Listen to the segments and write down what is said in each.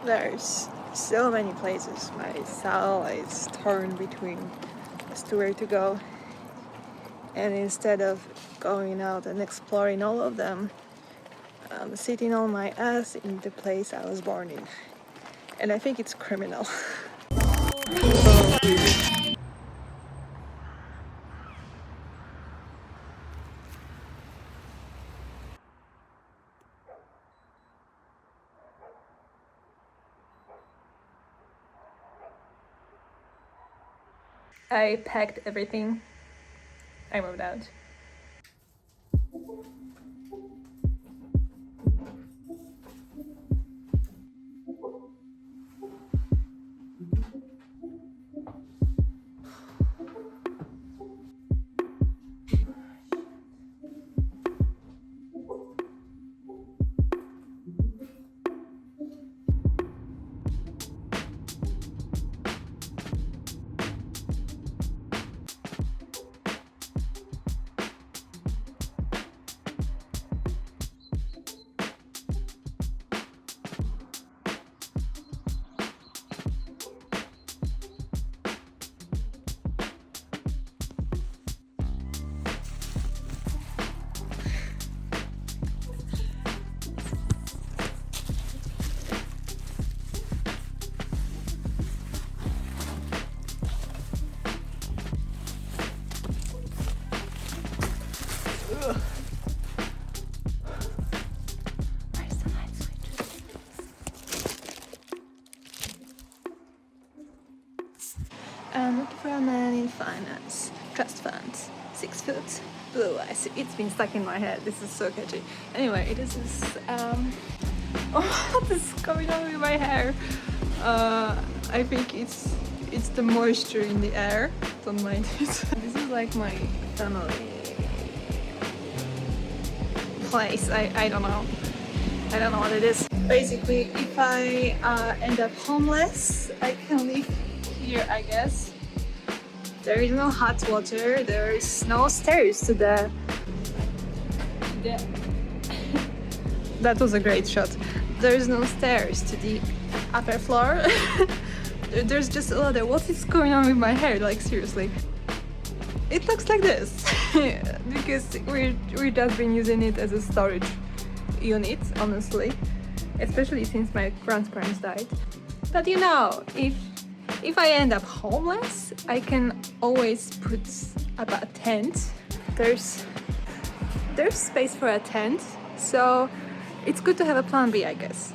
There's so many places. My soul is torn between as to where to go. And instead of going out and exploring all of them, I'm sitting on my ass in the place I was born in. And I think it's criminal. I packed everything. I moved out. I'm looking for a man in finance, trust funds, 6 foot, blue eyes. It's been stuck in my head. This is so catchy. Anyway, this is what is going on with my hair? I think it's the moisture in the air. Don't mind it. This is like my family place. I don't know. I don't know what it is. Basically, if I end up homeless, I can live here, I guess. There is no hot water, there is no stairs to the that was a great shot. There is no stairs to the upper floor. There's just a ladder. What is going on with my hair? Like, seriously. It looks like this because we've just been using it as a storage unit, honestly, especially since my grandparents died. But you know, if I end up homeless, I can always put up a tent. There's space for a tent, so it's good to have a plan B, I guess.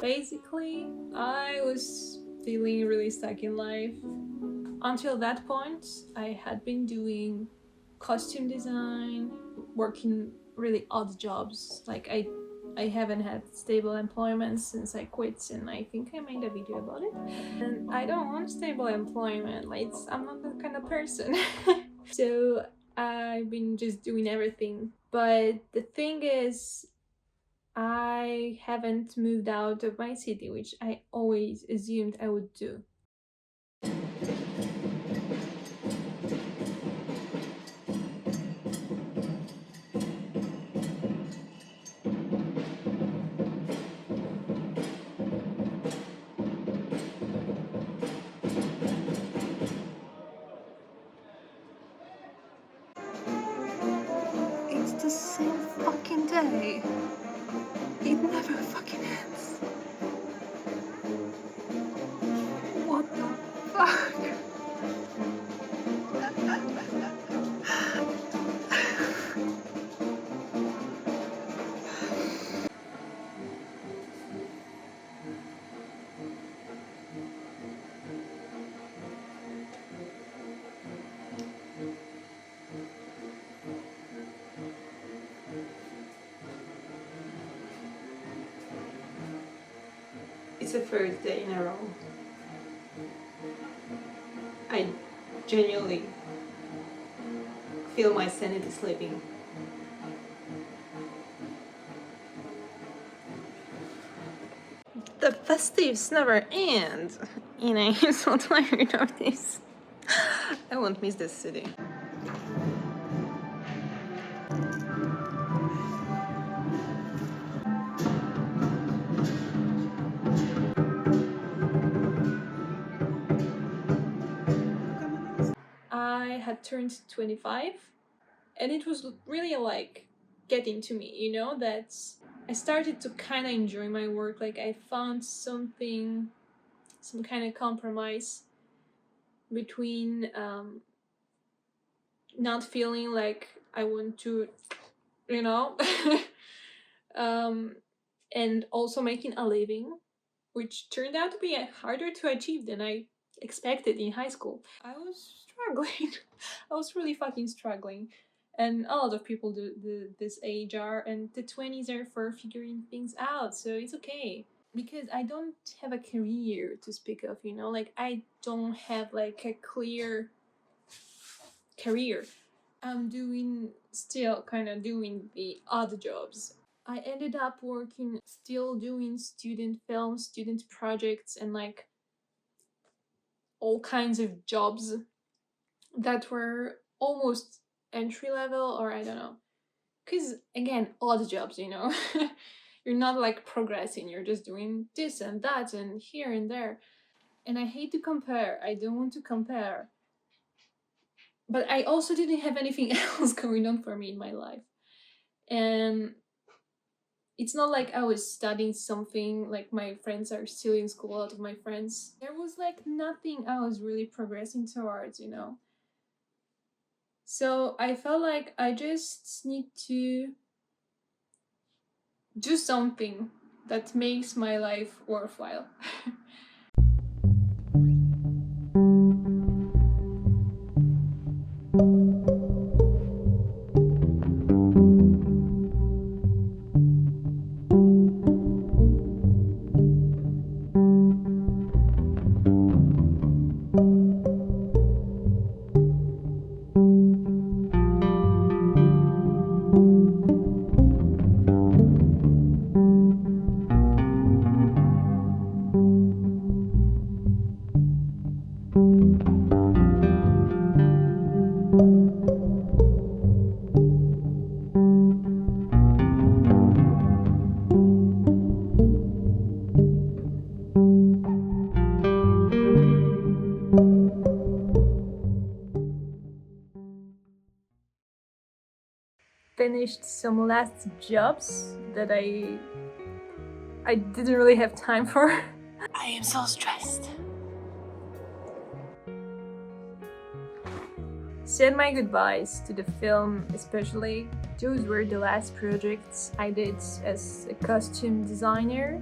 Basically, I was feeling really stuck in life. Until that point, I had been doing costume design, working really odd jobs. Like I haven't had stable employment since I quit, and I think I made a video about it. And I don't want stable employment. Like, I'm not that kind of person. So I've been just doing everything. But the thing is, I haven't moved out of my city, which I always assumed I would do. It's the same fucking day. It never fucking ends. What the fuck? It's the third day in a row. I genuinely feel my sanity slipping. the festives never end. I'm so tired of this. I won't miss this city. I had turned 25, and it was really like getting to me, that I started to kind of enjoy my work. Like I found some kind of compromise between not feeling like I want to, you know, and also making a living, which turned out to be harder to achieve than I expected in high school. I was struggling. I was really fucking struggling. And a lot of people this age are, and the 20s are for figuring things out, so it's okay. Because I don't have a career to speak of, like I don't have like a clear career. I'm still kind of doing the odd jobs. I ended up still doing student films, student projects, and like all kinds of jobs that were almost entry level, or I don't know. Because again, odd jobs, You're not like progressing, you're just doing this and that and here and there. And I hate to compare, I don't want to compare. But I also didn't have anything else going on for me in my life. And it's not like I was studying something, like my friends are still in school, a lot of my friends. There was like nothing I was really progressing towards, So I felt like I just need to do something that makes my life worthwhile. Finished some last jobs that I didn't really have time for. I am so stressed. Said my goodbyes to the film, especially. Those were the last projects I did as a costume designer.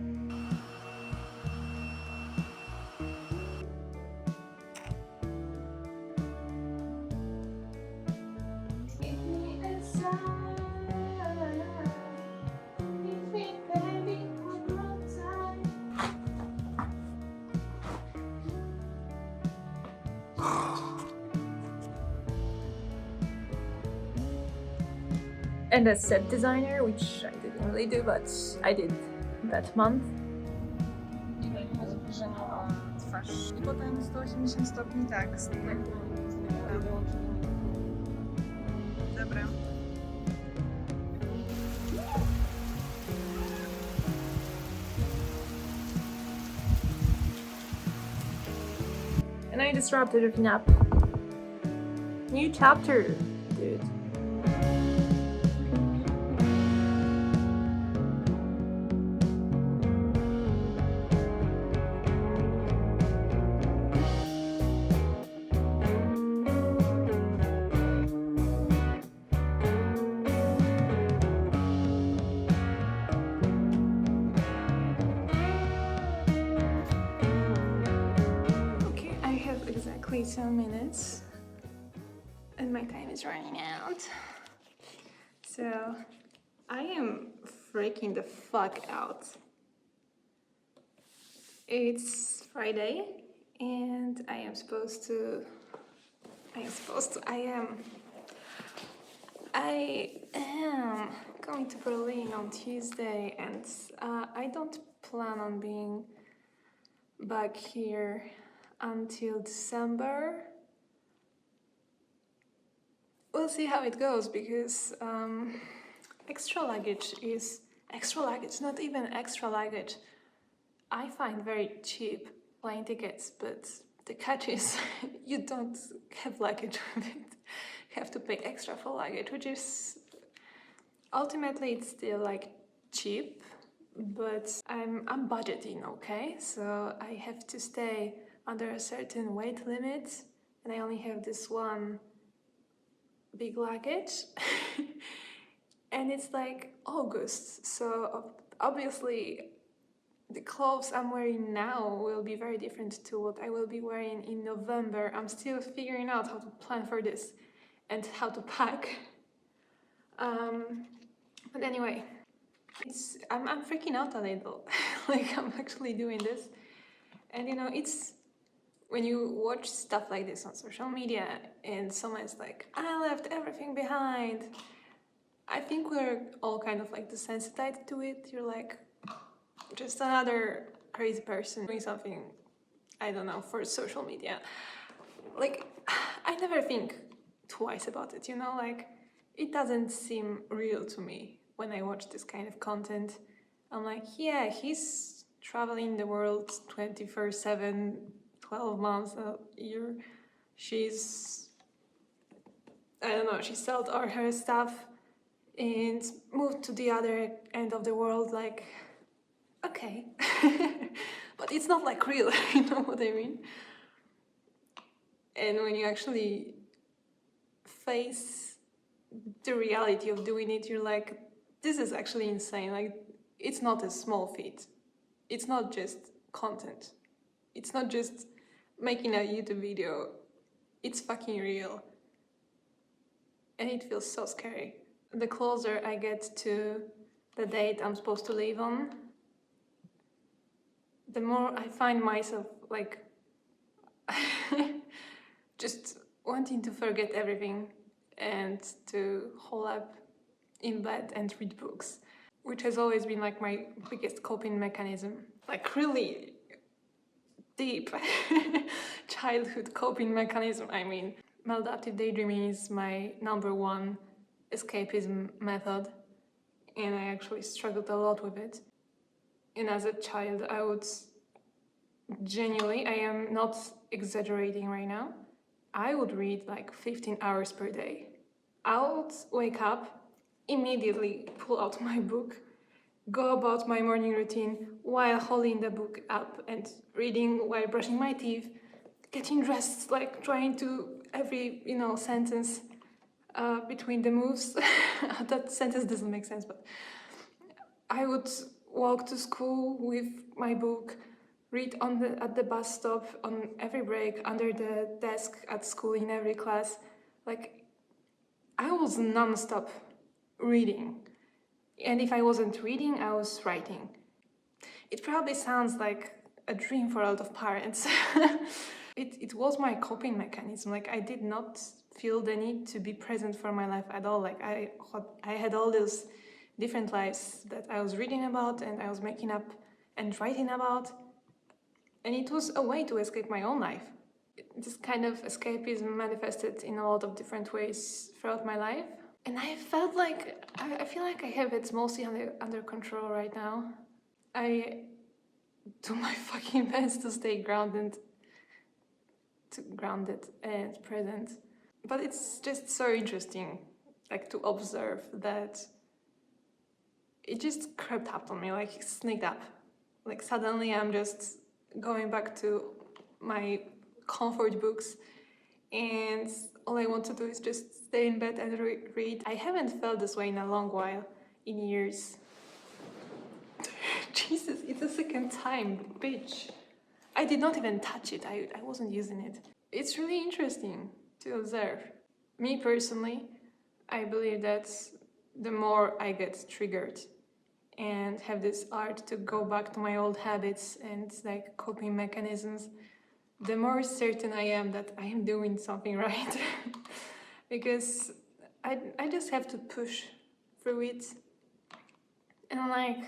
And as set designer, which I didn't really do, but I did that month. I wychodzi zbliżenie o twarz. I potem 180 stopni tak, z tym Dobra. And I just wrapped everything up. New chapter, dude. Exactly 10 minutes and my time is running out. So I am freaking the fuck out. It's Friday and I am going to Berlin on Tuesday, and I don't plan on being back here until December. We'll see how it goes, because extra luggage, not even extra luggage. I find very cheap plane tickets, but the catch is you don't have luggage with it. You have to pay extra for luggage, which is ultimately it's still like cheap, but I'm budgeting, okay? So I have to stay under a certain weight limit, and I only have this one big luggage. And it's like August, so obviously the clothes I'm wearing now will be very different to what I will be wearing in November. I'm still figuring out how to plan for this and how to pack. But anyway, I'm freaking out a little. Like, I'm actually doing this. And you know, it's when you watch stuff like this on social media and someone's like, I left everything behind. I think we're all kind of like desensitized to it. You're like, just another crazy person doing something, I don't know, for social media. Like, I never think twice about it, you know? Like, it doesn't seem real to me when I watch this kind of content. I'm like, yeah, he's traveling the world 24/7, 12 months a year. She's, I don't know, she sold all her stuff and moved to the other end of the world. Like, okay. But it's not like real, you know what I mean? And when you actually face the reality of doing it, you're like, this is actually insane. Like, it's not a small feat. It's not just content. It's not just making a YouTube video. It's fucking real. And it feels so scary. The closer I get to the date I'm supposed to leave on, the more I find myself like just wanting to forget everything and to hole up in bed and read books, which has always been like my biggest coping mechanism. Like, really deep childhood coping mechanism. I mean, maladaptive daydreaming is my number one escapism method, and I actually struggled a lot with it. And as a child, I would genuinely, I am not exaggerating right now, I would read like 15 hours per day. I would wake up, immediately pull out my book, go about my morning routine while holding the book up and reading while brushing my teeth, getting dressed, like trying to every, sentence between the moves. That sentence doesn't make sense, but I would walk to school with my book, read at the bus stop, on every break, under the desk at school, in every class. Like, I was non-stop reading. And if I wasn't reading, I was writing. It probably sounds like a dream for a lot of parents. It was my coping mechanism. Like, I did not feel the need to be present for my life at all. Like, I had all those different lives that I was reading about and I was making up and writing about. And it was a way to escape my own life. This kind of escapism manifested in a lot of different ways throughout my life. And I felt like, I feel like I have it mostly under control right now. I do my fucking best to stay grounded and present. But it's just so interesting, like, to observe that it just crept up on me, like sneaked up. Like, suddenly I'm just going back to my comfort books, and all I want to do is just stay in bed and read. I haven't felt this way in a long while, in years. Jesus, it's the second time, bitch. I did not even touch it, I wasn't using it. It's really interesting to observe. Me personally, I believe that the more I get triggered and have this art to go back to my old habits and like coping mechanisms, the more certain I am that I am doing something right. Because I just have to push through it. And like,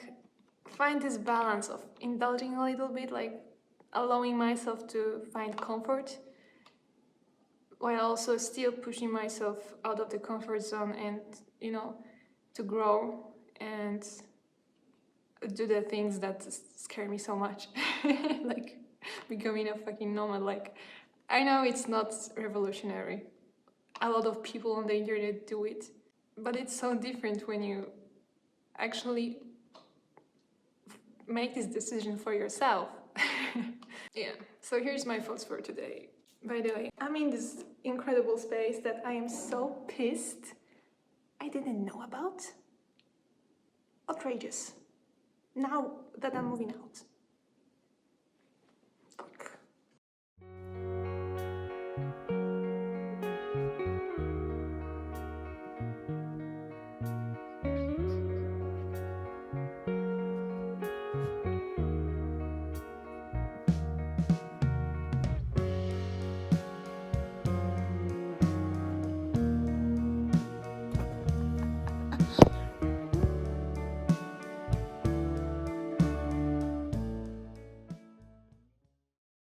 find this balance of indulging a little bit, like allowing myself to find comfort while also still pushing myself out of the comfort zone and, you know, to grow and do the things that scare me so much. Like becoming a fucking nomad. Like, I know it's not revolutionary. A lot of people on the internet do it, but it's so different when you actually make this decision for yourself. Yeah, so here's my thoughts for today. By the way, I'm in this incredible space that I am so pissed I didn't know about. Outrageous. Now that I'm moving out.